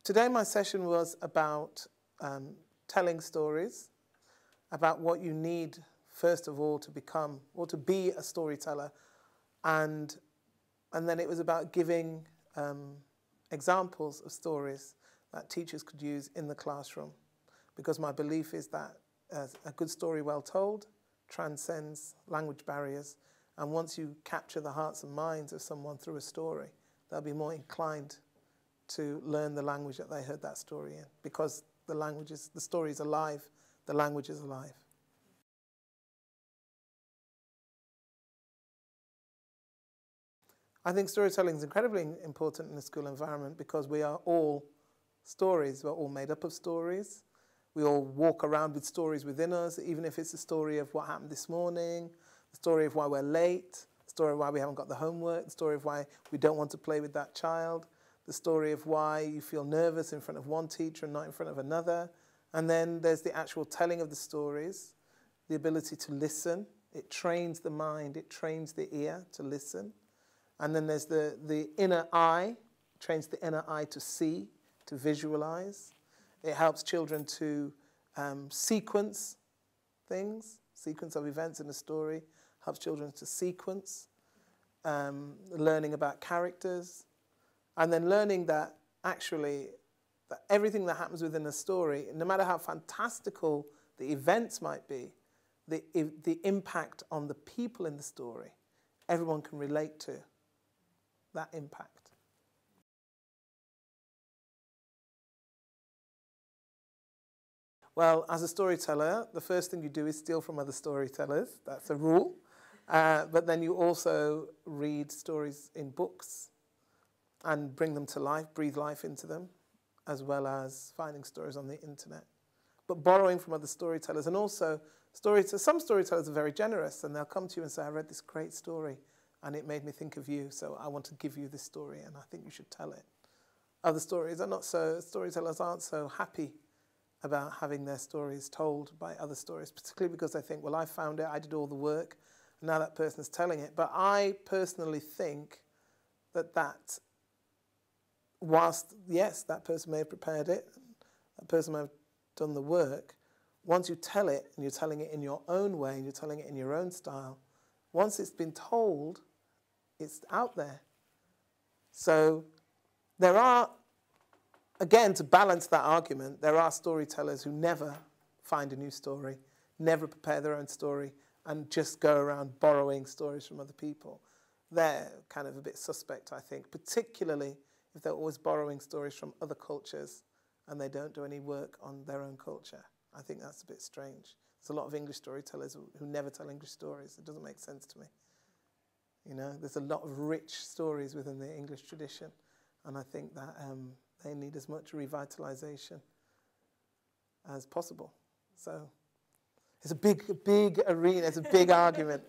Today my session was about telling stories, about what you need first of all to become or to be a storyteller, and then it was about giving examples of stories that teachers could use in the classroom, because my belief is that a good story well told transcends language barriers, and once you capture the hearts and minds of someone through a story, they'll be more inclined to learn the language that they heard that story in, because the story is alive, the language is alive. I think storytelling is incredibly important in a school environment because we are all stories. We're all made up of stories. We all walk around with stories within us, even if it's the story of what happened this morning, the story of why we're late, the story of why we haven't got the homework, the story of why we don't want to play with that child, the story of why you feel nervous in front of one teacher and not in front of another. And then there's the actual telling of the stories, the ability to listen. It trains the mind, it trains the ear to listen. And then there's the inner eye, trains the inner eye to see, to visualize. It helps children to sequence things, sequence of events in a story, helps children to sequence, learning about characters, and then learning that actually that everything that happens within a story, no matter how fantastical the events might be, the impact on the people in the story, everyone can relate to that impact. Well, as a storyteller, the first thing you do is steal from other storytellers. That's a rule. But then you also read stories in books and bring them to life, breathe life into them, as well as finding stories on the internet. But borrowing from other storytellers. And also, some storytellers are very generous, and they'll come to you and say, I read this great story, and it made me think of you, so I want to give you this story, and I think you should tell it. Other stories are not so, storytellers aren't so happy about having their stories told by other stories, particularly because they think, well, I found it, I did all the work, and now that person's telling it. But I personally think that whilst, yes, that person may have prepared it, that person may have done the work, once you tell it, and you're telling it in your own way, and you're telling it in your own style, once it's been told, it's out there. So there are, again, to balance that argument, there are storytellers who never find a new story, never prepare their own story, and just go around borrowing stories from other people. They're kind of a bit suspect, I think, particularly if they're always borrowing stories from other cultures and they don't do any work on their own culture. I think that's a bit strange. There's a lot of English storytellers who never tell English stories. It doesn't make sense to me. You know, there's a lot of rich stories within the English tradition, and I think that they need as much revitalization as possible. So it's a big arena, it's a big argument.